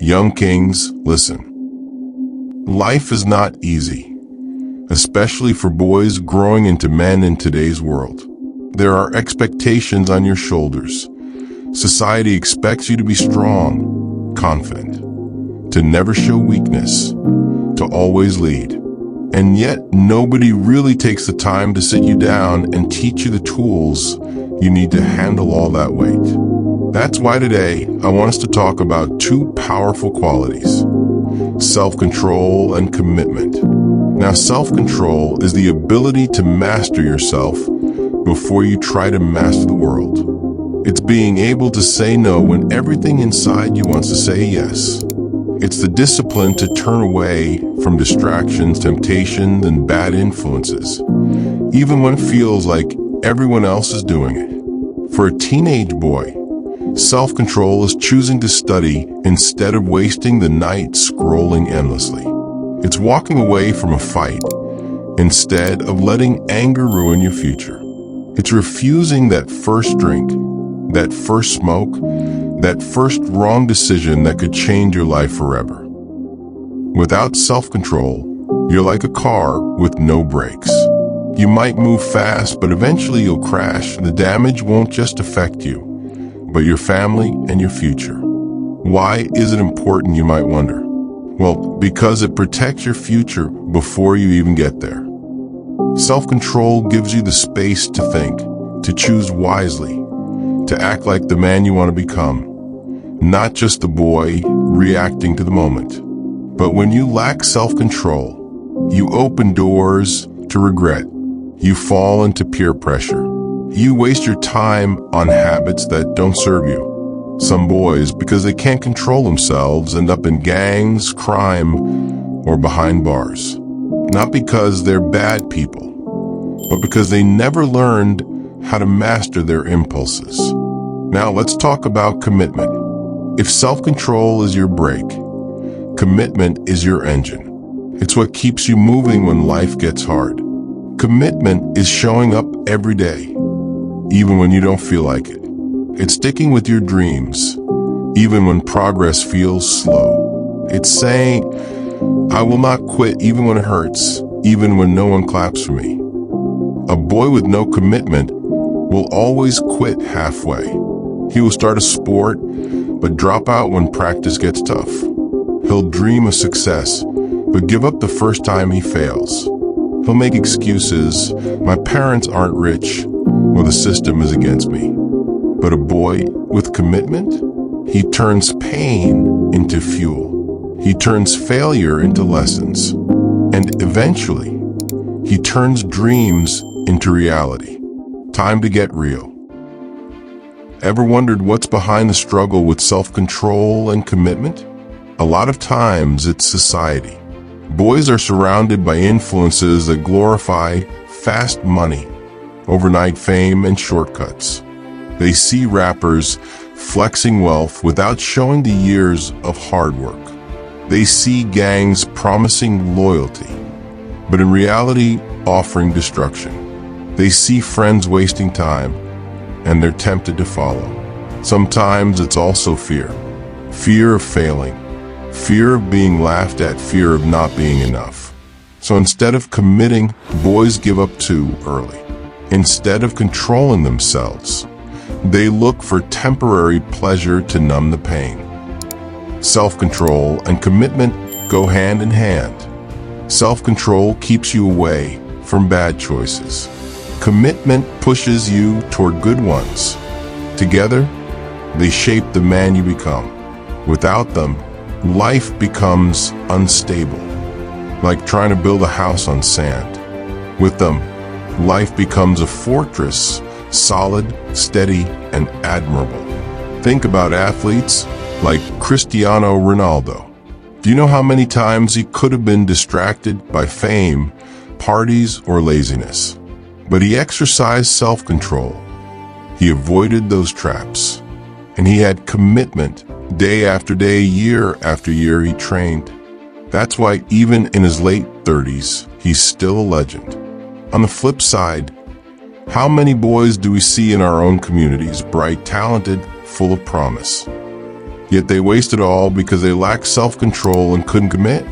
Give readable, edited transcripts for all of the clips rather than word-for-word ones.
Young kings, listen. Life is not easy, especially for boys growing into men in today's world. There are expectations on your shoulders. Society expects you to be strong, confident, to never show weakness, to always lead. And yet, nobody really takes the time to sit you down and teach you the tools you need to handle all that weight. That's why today, I want us to talk about two powerful qualities: self-control and commitment. Now, self-control is the ability to master yourself before you try to master the world. It's being able to say no when everything inside you wants to say yes. It's the discipline to turn away from distractions, temptations, and bad influences, even when it feels like everyone else is doing it. For a teenage boy, self-control is choosing to study instead of wasting the night scrolling endlessly. It's walking away from a fight instead of letting anger ruin your future. It's refusing that first drink, that first smoke, that first wrong decision that could change your life forever. Without self-control, you're like a car with no brakes. You might move fast, but eventually you'll crash. The damage won't just affect you, but your family and your future. Why is it important, you might wonder? Well, because it protects your future before you even get there. Self-control gives you the space to think, to choose wisely, to act like the man you want to become, not just the boy reacting to the moment. But when you lack self-control, you open doors to regret. You fall into peer pressure. You waste your time on habits that don't serve you. Some boys, because they can't control themselves, end up in gangs, crime, or behind bars. Not because they're bad people, but because they never learned how to master their impulses. Now let's talk about commitment. If self-control is your brake, commitment is your engine. It's what keeps you moving when life gets hard. Commitment is showing up every day, even when you don't feel like it. It's sticking with your dreams, even when progress feels slow. It's saying, I will not quit even when it hurts, even when no one claps for me. A boy with no commitment will always quit halfway. He will start a sport, but drop out when practice gets tough. He'll dream of success, but give up the first time he fails. He'll make excuses, my parents aren't rich, or the system is against me. But a boy with commitment, he turns pain into fuel. He turns failure into lessons. And eventually, he turns dreams into reality. Time to get real. Ever wondered what's behind the struggle with self-control and commitment? A lot of times it's society. Boys are surrounded by influences that glorify fast money, overnight fame, and shortcuts. They see rappers flexing wealth without showing the years of hard work. They see gangs promising loyalty, but in reality offering destruction. They see friends wasting time, and they're tempted to follow. Sometimes it's also fear. Fear of failing. Fear of being laughed at. Fear of not being enough. So instead of committing, boys give up too early. Instead of controlling themselves, they look for temporary pleasure to numb the pain. Self-control and commitment go hand in hand. Self-control keeps you away from bad choices. Commitment pushes you toward good ones. Together, they shape the man you become. Without them, life becomes unstable, like trying to build a house on sand. With them, life becomes a fortress, solid, steady, and admirable. Think about athletes like Cristiano Ronaldo. Do you know how many times he could have been distracted by fame, parties, or laziness? But he exercised self-control. He avoided those traps. And he had commitment. Day after day, year after year, he trained. That's why even in his late 30s, he's still a legend. On the flip side, how many boys do we see in our own communities, bright, talented, full of promise? Yet they waste it all because they lack self-control and couldn't commit.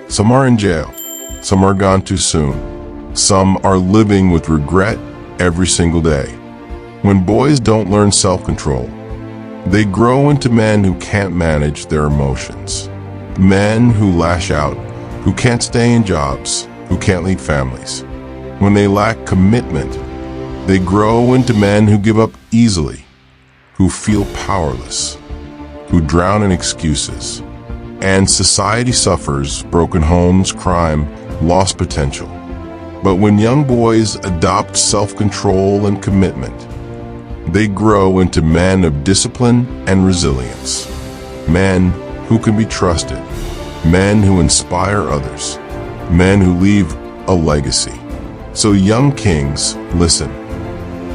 Some are in jail. Some are gone too soon. Some are living with regret every single day. When boys don't learn self-control, they grow into men who can't manage their emotions. Men who lash out, who can't stay in jobs, who can't lead families. When they lack commitment, they grow into men who give up easily, who feel powerless, who drown in excuses. And society suffers broken homes, crime, lost potential. But when young boys adopt self-control and commitment, they grow into men of discipline and resilience. Men who can be trusted. Men who inspire others. Men who leave a legacy. So young kings, listen.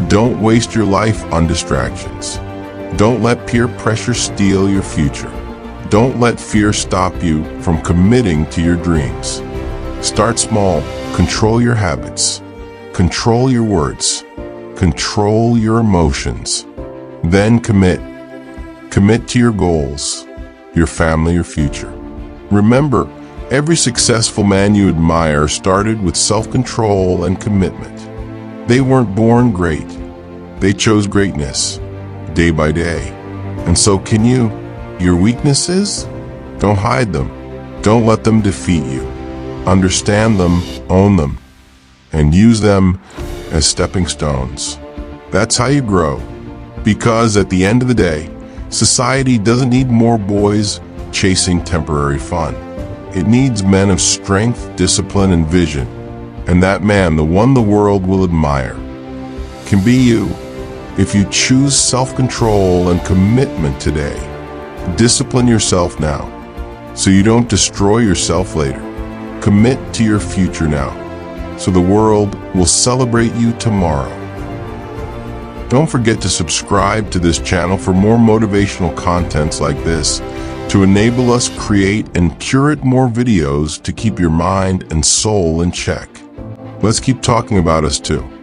Don't waste your life on distractions. Don't let peer pressure steal your future. Don't let fear stop you from committing to your dreams. Start small. Control your habits. Control your words. Control your emotions. Then commit. Commit to your goals, your family, your future. Remember, every successful man you admire started with self-control and commitment. They weren't born great. They chose greatness, day by day. And so can you. Your weaknesses? Don't hide them. Don't let them defeat you. Understand them, own them, and use them as stepping stones. That's how you grow. Because at the end of the day, society doesn't need more boys chasing temporary fun. It needs men of strength, discipline, and vision. And that man, the one the world will admire, can be you if you choose self-control and commitment today. Discipline yourself now so you don't destroy yourself later. Commit to your future now so the world will celebrate you tomorrow. Don't forget to subscribe to this channel for more motivational contents like this to enable us create and curate more videos to keep your mind and soul in check. Let's keep talking about us too.